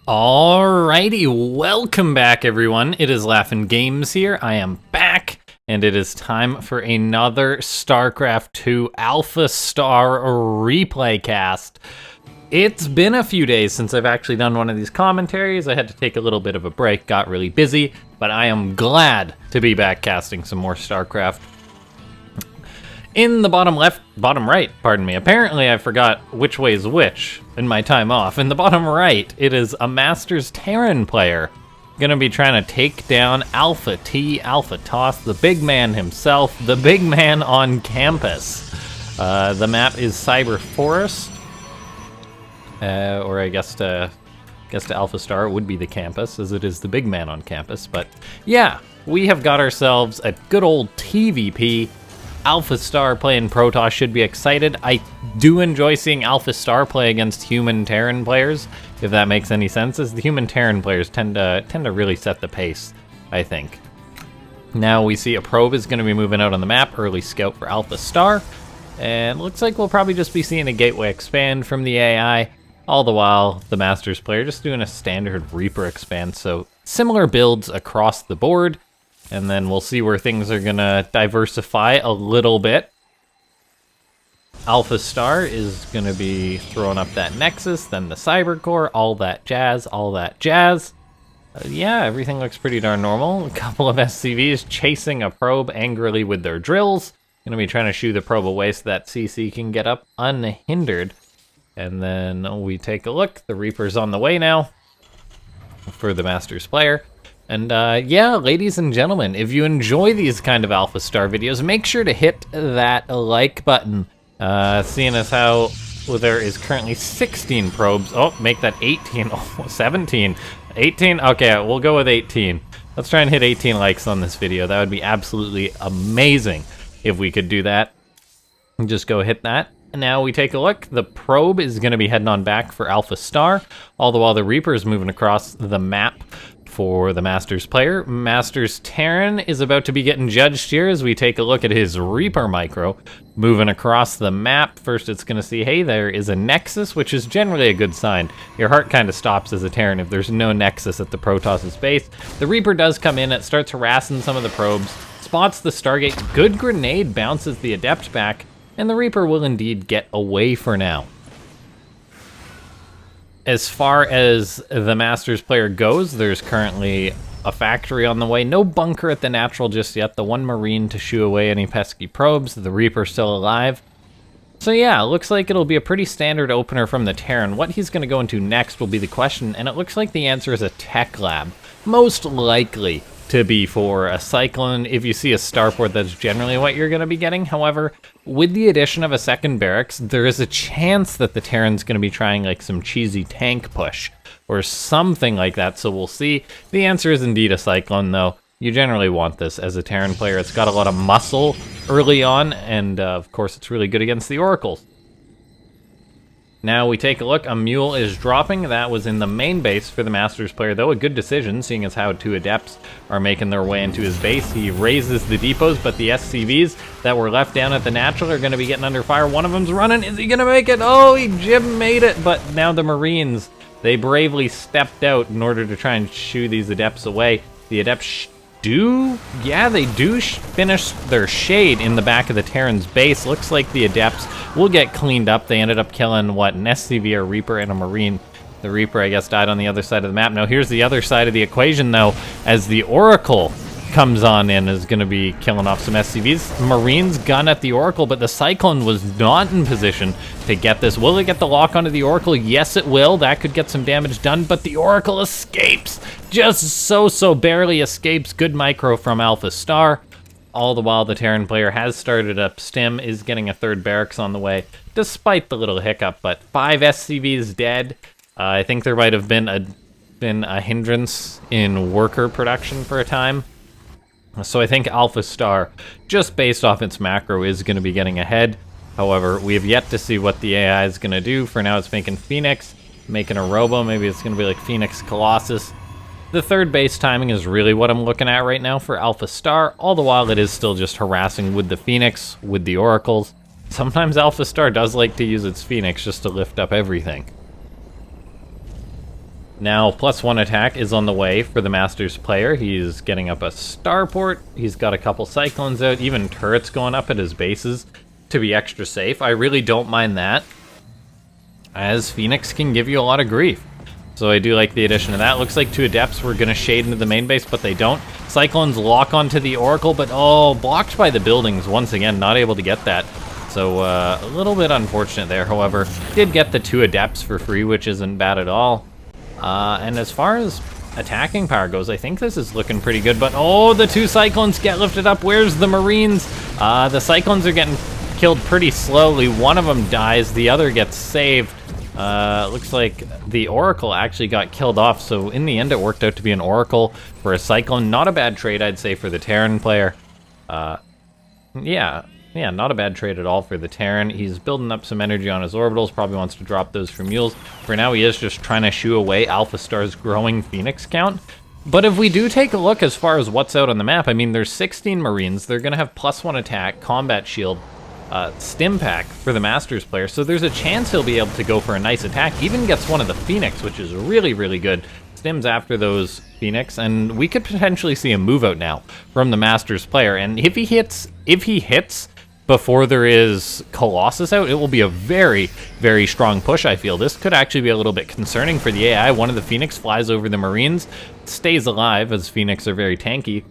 Alrighty, welcome back everyone. It is LaughNgamez here. I am back, and it is time for another Starcraft 2 AlphaStar replay cast. It's been a few days since I've actually done one of these commentaries. I had to take a little bit of a break, got really busy, but I am glad to be back casting some more Starcraft. In the bottom right, pardon me, apparently I forgot which way is which in my time off. In the bottom right, it is a Masters Terran player gonna be trying to take down Alpha T, Alpha Toss, the big man himself, the big man on campus. The map is Cyber Forest, or I guess to AlphaStar would be the campus, as it is the big man on campus. But yeah, we have got ourselves a good old TVP. AlphaStar playing Protoss should be excited. I do enjoy seeing AlphaStar play against human Terran players, if that makes any sense, as the human Terran players tend to really set the pace, I think. Now we see a probe is going to be moving out on the map, early scout for AlphaStar, and looks like we'll probably just be seeing a gateway expand from the AI, all the while the Masters player just doing a standard Reaper expand, so similar builds across the board. And then we'll see where things are gonna diversify a little bit. AlphaStar is gonna be throwing up that Nexus, then the Cyber Core, all that jazz, yeah, everything looks pretty darn normal. A couple of SCVs chasing a probe angrily with their drills. Gonna be trying to shoo the probe away so that CC can get up unhindered. And then we take a look. The Reaper's on the way now for the Masters player. And yeah, ladies and gentlemen, if you enjoy these kind of AlphaStar videos, make sure to hit that like button. Seeing as how there is currently 16 probes. Oh, make that 18. Oh, 17. 18? Okay, we'll go with 18. Let's try and hit 18 likes on this video. That would be absolutely amazing if we could do that. Just go hit that. Now we take a look. The probe is going to be heading on back for AlphaStar, all the while the Reaper is moving across the map for the Masters player. Masters Terran is about to be getting judged here as we take a look at his Reaper micro moving across the map. First it's going to see, hey, there is a Nexus, which is generally a good sign. Your heart kind of stops as a Terran if there's no Nexus at the Protoss' base. The Reaper does come in, it starts harassing some of the probes, spots the Stargate, good grenade, bounces the Adept back, and the Reaper will indeed get away for now. As far as the Masters player goes, there's currently a factory on the way. No bunker at the natural just yet. The one Marine to shoo away any pesky probes. The Reaper still alive. So yeah, looks like it'll be a pretty standard opener from the Terran. What he's going to go into next will be the question, and it looks like the answer is a tech lab. Most likely to be for a Cyclone. If you see a starport, that's generally what you're going to be getting. However, with the addition of a second barracks, there is a chance that the Terran's going to be trying like some cheesy tank push or something like that, so we'll see. The answer is indeed a Cyclone, though. You generally want this as a Terran player. It's got a lot of muscle early on, and of course it's really good against the Oracles. Now we take a look, a Mule is dropping. That was in the main base for the Masters player, though a good decision, seeing as how two Adepts are making their way into his base. He raises the depots, but the SCVs that were left down at the natural are going to be getting under fire. One of them's running. Is he going to make it? Oh, Jim made it, but now the Marines, they bravely stepped out in order to try and shoo these Adepts away. The Adepts they do finish their shade in the back of the Terran's base. Looks like the Adepts will get cleaned up. They ended up killing, what, an SCV, a Reaper, and a Marine. The Reaper, I guess, died on the other side of the map. Now, here's the other side of the equation, though, as the Oracle comes on in, is going to be killing off some SCVs. Marines gun at the Oracle, but the Cyclone was not in position to get this. Will it get the lock onto the Oracle? Yes, it will. That could get some damage done, but the Oracle escapes. Just so barely escapes. Good micro from AlphaStar. All the while, the Terran player has started up Stim, is getting a third barracks on the way, despite the little hiccup, but 5 SCVs dead. I think there might have been a hindrance in worker production for a time. So I think AlphaStar, just based off its macro, is going to be getting ahead. However, we have yet to see what the AI is going to do. For now, it's making Phoenix, making a Robo. Maybe it's going to be like Phoenix Colossus. The third base timing is really what I'm looking at right now for AlphaStar. All the while, it is still just harassing with the Phoenix, with the Oracles. Sometimes AlphaStar does like to use its Phoenix just to lift up everything. Now, +1 attack is on the way for the Masters player. He's getting up a starport. He's got a couple Cyclones out, even turrets going up at his bases to be extra safe. I really don't mind that, as Phoenix can give you a lot of grief. So I do like the addition of that. Looks like 2 Adepts were going to shade into the main base, but they don't. Cyclones lock onto the Oracle, but blocked by the buildings once again, not able to get that. So a little bit unfortunate there. However, did get the 2 Adepts for free, which isn't bad at all. And as far as attacking power goes, I think this is looking pretty good, but the 2 Cyclones get lifted up. Where's the Marines? The Cyclones are getting killed pretty slowly. One of them dies, the other gets saved. Looks like the Oracle actually got killed off, so in the end it worked out to be an Oracle for a Cyclone. Not a bad trade, I'd say, for the Terran player. Yeah, not a bad trade at all for the Terran. He's building up some energy on his orbitals, probably wants to drop those for mules. For now, he is just trying to shoo away AlphaStar's growing Phoenix count. But if we do take a look as far as what's out on the map, I mean, there's 16 Marines. They're going to have +1 attack, combat shield, stim pack for the Masters player, so there's a chance he'll be able to go for a nice attack. Even gets one of the Phoenix, which is really, really good. Stims after those Phoenix, and we could potentially see a move out now from the Masters player. And if he hits before there is Colossus out, it will be a very, very strong push, I feel. This could actually be a little bit concerning for the AI. One of the Phoenix flies over the Marines, stays alive, as Phoenix are very tanky.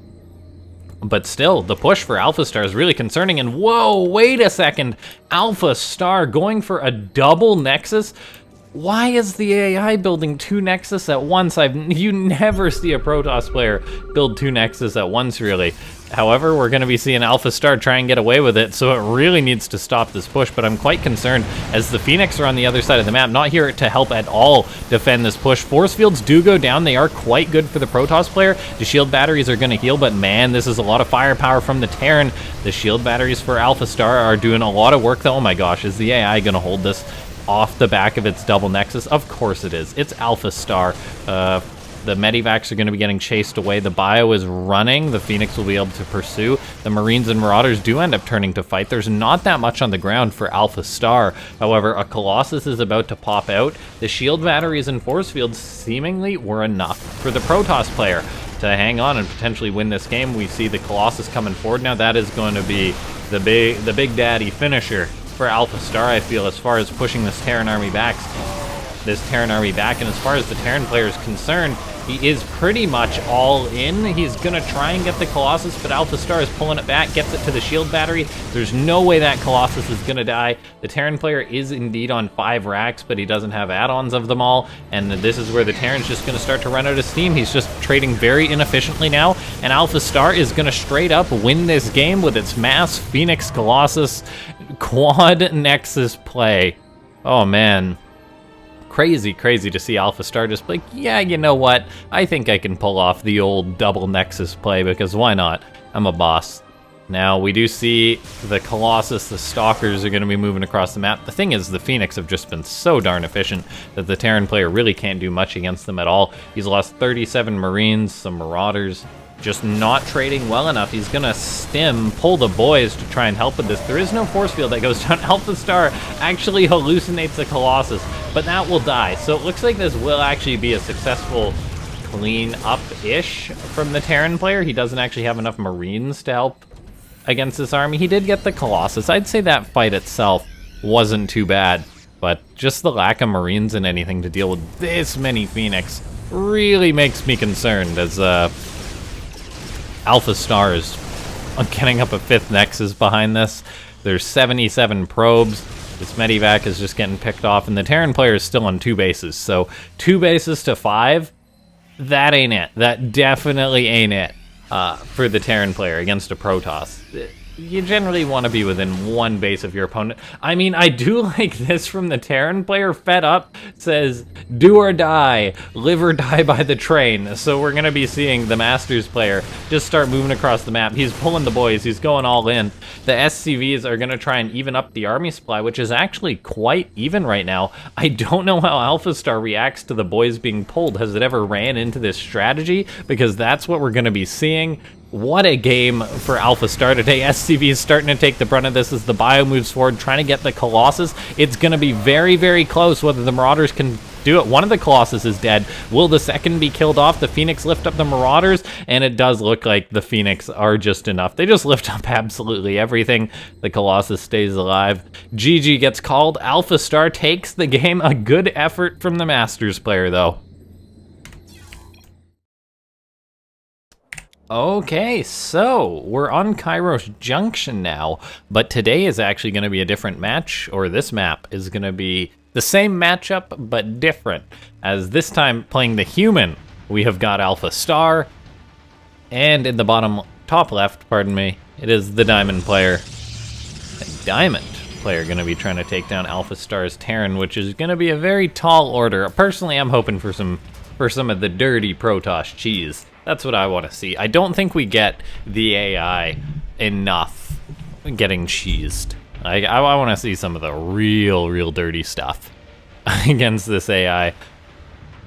But still, the push for AlphaStar is really concerning. And whoa, wait a second. AlphaStar going for a double Nexus? Why is the AI building 2 Nexus at once? You never see a Protoss player build 2 Nexus at once, really. However, we're going to be seeing AlphaStar try and get away with it, so it really needs to stop this push. But I'm quite concerned, as the Phoenix are on the other side of the map, not here to help at all defend this push. Force fields do go down. They are quite good for the Protoss player. The shield batteries are going to heal, but man, this is a lot of firepower from the Terran. The shield batteries for AlphaStar are doing a lot of work, though. Oh my gosh, is the AI going to hold this off the back of its double Nexus? Of course it is. It's AlphaStar. The Medivacs are going to be getting chased away. The Bio is running. The Phoenix will be able to pursue. The Marines and Marauders do end up turning to fight. There's not that much on the ground for AlphaStar. However, a Colossus is about to pop out. The shield batteries and force fields seemingly were enough for the Protoss player to hang on and potentially win this game. We see the Colossus coming forward now. That is going to be the big daddy finisher for AlphaStar, I feel, as far as pushing this Terran army back. And as far as the Terran player is concerned, he is pretty much all in. He's going to try and get the Colossus, but AlphaStar is pulling it back, gets it to the shield battery. There's no way that Colossus is going to die. The Terran player is indeed on 5 racks, but he doesn't have add-ons of them all, and this is where the Terran's just going to start to run out of steam. He's just trading very inefficiently now, and AlphaStar is going to straight up win this game with its mass Phoenix Colossus quad Nexus play. Oh man. Crazy to see AlphaStar just like, yeah, you know what? I think I can pull off the old double Nexus play, because why not? I'm a boss. Now, we do see the Colossus, the Stalkers are going to be moving across the map. The thing is, the Phoenix have just been so darn efficient that the Terran player really can't do much against them at all. He's lost 37 Marines, some Marauders, just not trading well enough. He's gonna pull the boys to try and help with this. There is no force field that goes down. AlphaStar actually hallucinates the Colossus, but that will die. So it looks like this will actually be a successful clean up-ish from the Terran player. He doesn't actually have enough Marines to help against this army. He did get the Colossus. I'd say that fight itself wasn't too bad, but just the lack of Marines and anything to deal with this many Phoenix really makes me concerned, as AlphaStar is getting up a 5th Nexus behind this. There's 77 probes. This Medivac is just getting picked off, and the Terran player is still on 2 bases. So 2 bases to 5, that ain't it. That definitely ain't it for the Terran player against a Protoss. You generally want to be within 1 base of your opponent. I mean, I do like this from the Terran player. Fed Up says, do or die, live or die by the train. So we're going to be seeing the Masters player just start moving across the map. He's pulling the boys. He's going all in. The SCVs are going to try and even up the army supply, which is actually quite even right now. I don't know how AlphaStar reacts to the boys being pulled. Has it ever ran into this strategy? Because that's what we're going to be seeing. What a game for AlphaStar today. SCV is starting to take the brunt of this as the Bio moves forward, trying to get the Colossus. It's going to be very, very close whether the Marauders can do it. One of the Colossus is dead. Will the second be killed off? The Phoenix lift up the Marauders, and it does look like the Phoenix are just enough. They just lift up absolutely everything. The Colossus stays alive. GG gets called. AlphaStar takes the game. A good effort from the Masters player, though. Okay, so we're on Kairos Junction now, but today is actually going to be a different match, or this map is going to be the same matchup, but different. As this time, playing the human, we have got AlphaStar, and in the top left, pardon me, it is the Diamond player. The Diamond player going to be trying to take down AlphaStar's Terran, which is going to be a very tall order. Personally, I'm hoping for some of the dirty Protoss cheese. That's what I want to see. I don't think we get the AI enough getting cheesed. I want to see some of the real dirty stuff against this AI.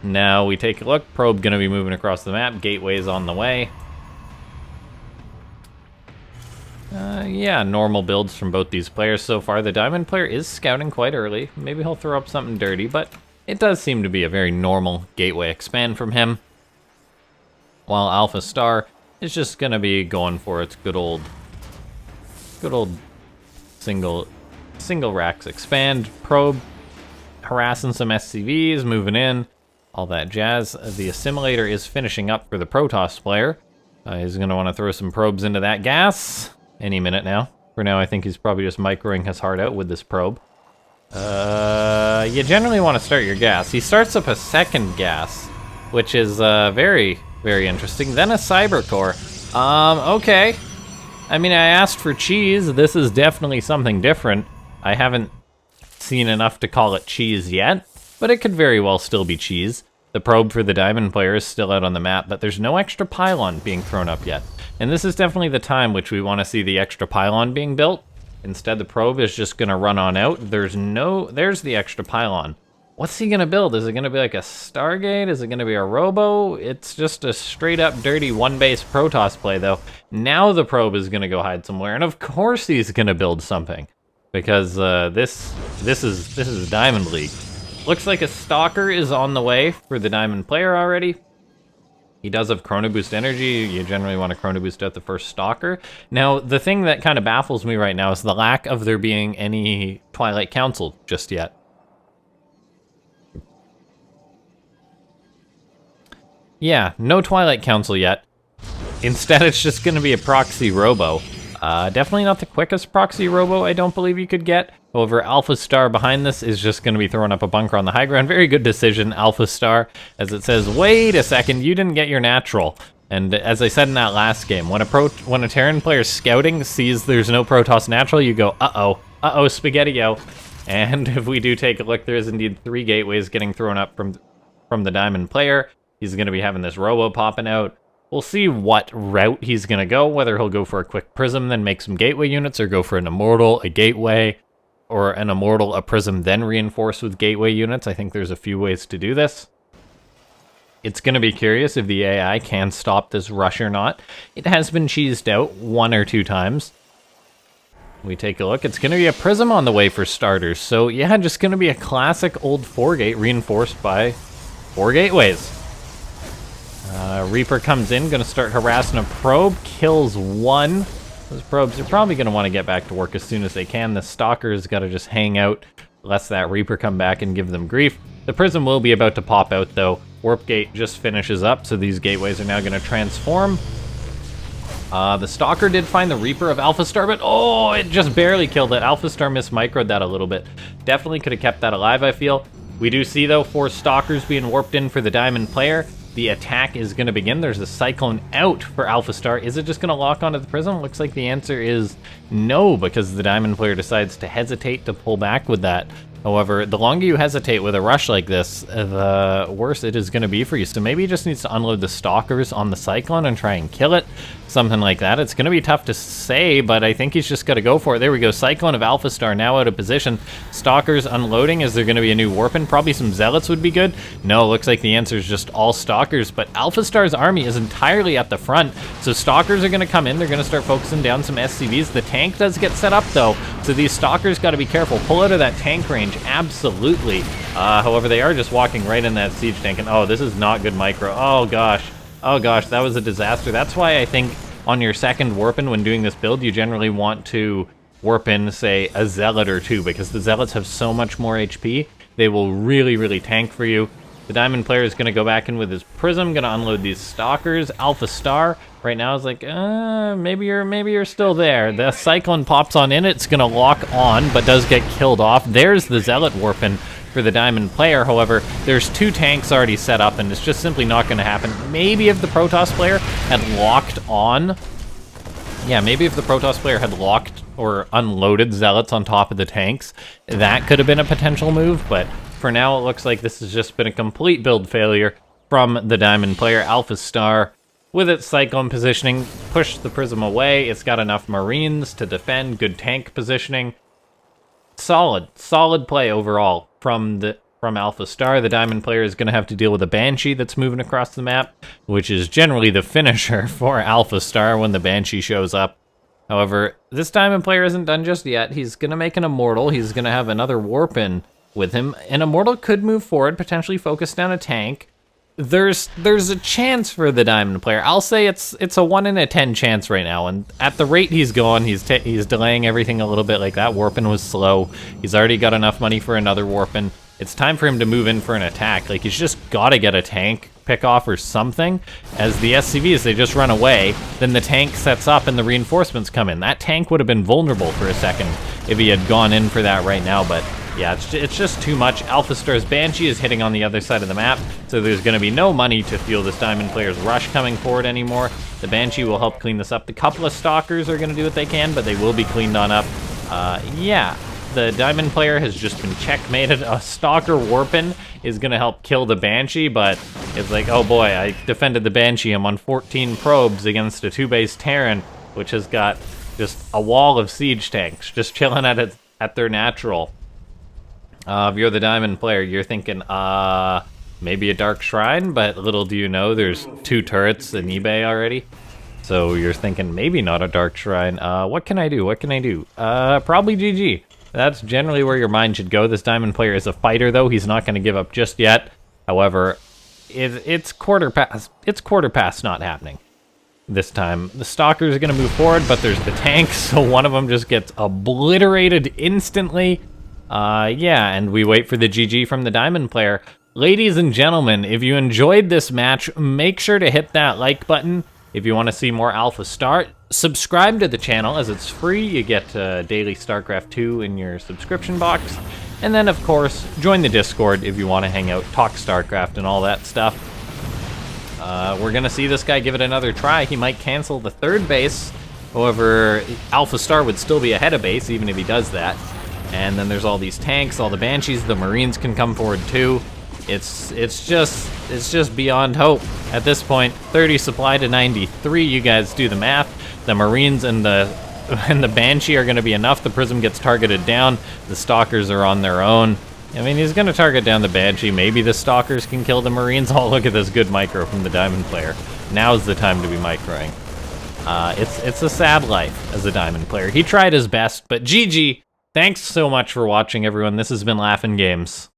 Now we take a look. Probe going to be moving across the map. Gateway's on the way. Yeah, normal builds from both these players so far. The Diamond player is scouting quite early. Maybe he'll throw up something dirty, but it does seem to be a very normal gateway expand from him. While AlphaStar is just gonna be going for its good old single racks expand. Probe harassing some SCVs, moving in, all that jazz. The assimilator is finishing up for the Protoss player. He's gonna want to throw some probes into that gas any minute now. For now, I think he's probably just microing his heart out with this probe. You generally want to start your gas. He starts up a second gas, which is very interesting. Then a cyber core. Okay. I mean, I asked for cheese. This is definitely something different. I haven't seen enough to call it cheese yet, but it could very well still be cheese. The probe for the Diamond player is still out on the map, but there's no extra pylon being thrown up yet. And this is definitely the time which we want to see the extra pylon being built. Instead, the probe is just going to run on out. There's the extra pylon. What's he gonna build? Is it gonna be like a Stargate? Is it gonna be a Robo? It's just a straight up dirty one base Protoss play though. Now the probe is gonna go hide somewhere, and of course he's gonna build something. Because this is Diamond League. Looks like a Stalker is on the way for the Diamond player already. He does have Chrono Boost energy. You generally want to Chrono Boost out the first Stalker. Now, the thing that kind of baffles me right now is the lack of there being any Twilight Council just yet. Yeah, no Twilight Council yet. Instead, it's just going to be a Proxy Robo. Definitely not the quickest Proxy Robo I don't believe you could get. However, AlphaStar behind this is just going to be throwing up a bunker on the high ground. Very good decision, AlphaStar, as it says, wait a second, you didn't get your natural. And as I said in that last game, when a Terran player scouting sees there's no Protoss natural, you go, uh-oh, spaghetti-o. And if we do take a look, there is indeed 3 gateways getting thrown up from the Diamond player. He's going to be having this Robo popping out. We'll see what route he's going to go, whether he'll go for a quick Prism, then make some gateway units, or go for an Immortal, a gateway, or an Immortal, a Prism, then reinforce with gateway units. I think there's a few ways to do this. It's going to be curious if the AI can stop this rush or not. It has been cheesed out 1 or 2 times. We take a look. It's going to be a Prism on the way for starters. So yeah, just going to be a classic old 4-gate reinforced by 4 gateways. Reaper comes in, going to start harassing a probe, kills 1. Those probes are probably going to want to get back to work as soon as they can. The Stalker's got to just hang out, lest that Reaper come back and give them grief. The Prism will be about to pop out, though. Warp Gate just finishes up, so these gateways are now going to transform. The Stalker did find the Reaper of AlphaStar, but oh, it just barely killed it. AlphaStar mismicroed that a little bit. Definitely could have kept that alive, I feel. We do see, though, 4 Stalkers being warped in for the Diamond player. The attack is going to begin. There's a Cyclone out for AlphaStar. Is it just going to lock onto the Prism? Looks like the answer is no, because the Diamond player decides to hesitate to pull back with that. However, the longer you hesitate with a rush like this, the worse it is going to be for you. So maybe he just needs to unload the Stalkers on the Cyclone and try and kill it. Something like that. It's going to be tough to say, but I think he's just got to go for it. There we go. Cyclone of AlphaStar now out of position. Stalkers unloading. Is there going to be a new Warpin? Probably some Zealots would be good. No, looks like the answer is just all Stalkers, but AlphaStar's army is entirely at the front. So Stalkers are going to come in. They're going to start focusing down some SCVs. The tank does get set up, though. So these Stalkers got to be careful. Pull out of that tank range, absolutely. However, they are just walking right in that siege tank, and oh, this is not good micro. Oh gosh, that was a disaster. That's why I think on your second warp in when doing this build, you generally want to warp in, say, a Zealot or two, because the Zealots have so much more HP. They will really, really tank for you. The Diamond player is going to go back in with his Prism, going to unload these Stalkers. AlphaStar right now is like, maybe you're still there. The Cyclone pops on in, it's going to lock on, but does get killed off. There's the Zealot warping for the Diamond player. However, there's 2 tanks already set up, and it's just simply not going to happen. Maybe if the Protoss player had locked on... Yeah, maybe if the Protoss player had locked or unloaded Zealots on top of the tanks, that could have been a potential move, but for now it looks like this has just been a complete build failure from the Diamond player. AlphaStar, with its Cyclone positioning, pushed the Prism away. It's got enough Marines to defend, good tank positioning. Solid play overall from AlphaStar. The Diamond player is going to have to deal with a Banshee that's moving across the map, which is generally the finisher for AlphaStar when the Banshee shows up. However, this Diamond player isn't done just yet. He's going to make an Immortal. He's going to have another warp in with him. An Immortal could move forward, potentially focus down a tank. There's a chance for the Diamond player. I'll say it's a 1 in a 10 chance right now, and at the rate he's going, he's delaying everything a little bit. Like, that warp-in was slow. He's already got enough money for another warp-in. It's time for him to move in for an attack. Like, he's just got to get a tank pick off or something. As the SCVs, they just run away, then the tank sets up and the reinforcements come in. That tank would have been vulnerable for a second if he had gone in for that right now, but yeah, it's just too much. AlphaStar's Banshee is hitting on the other side of the map, so there's going to be no money to fuel this Diamond player's rush coming forward anymore. The Banshee will help clean this up. The couple of Stalkers are going to do what they can, but they will be cleaned on up. Yeah, the Diamond player has just been checkmated. A Stalker warpin is going to help kill the Banshee, but it's like, oh boy, I defended the Banshee. I'm on 14 probes against a 2-base Terran, which has got just a wall of siege tanks just chilling at their natural. If you're the Diamond player, you're thinking, maybe a Dark Shrine, but little do you know, there's 2 turrets in eBay already. So you're thinking, maybe not a Dark Shrine. What can I do? Probably GG. That's generally where your mind should go. This Diamond player is a fighter, though. He's not going to give up just yet. However, it's quarter past not happening this time. The Stalker is going to move forward, but there's the tanks, so one of them just gets obliterated instantly. Yeah, and we wait for the GG from the Diamond player. Ladies and gentlemen, if you enjoyed this match, make sure to hit that like button. If you want to see more AlphaStar, subscribe to the channel as it's free. You get daily Starcraft 2 in your subscription box. And then, of course, join the Discord if you want to hang out, talk Starcraft and all that stuff. We're going to see this guy give it another try. He might cancel the 3rd base. However, AlphaStar would still be ahead of base even if he does that. And then there's all these tanks, all the Banshees, the Marines can come forward too. It's just beyond hope at this point. 30 supply to 93. You guys do the math. The Marines and the Banshee are going to be enough. The Prism gets targeted down. The Stalkers are on their own. I mean, he's going to target down the Banshee. Maybe the Stalkers can kill the Marines. Oh, look at this good micro from the Diamond player. Now's the time to be microing. It's a sad life as a Diamond player. He tried his best, but GG. Thanks so much for watching, everyone. This has been LaughNgamez.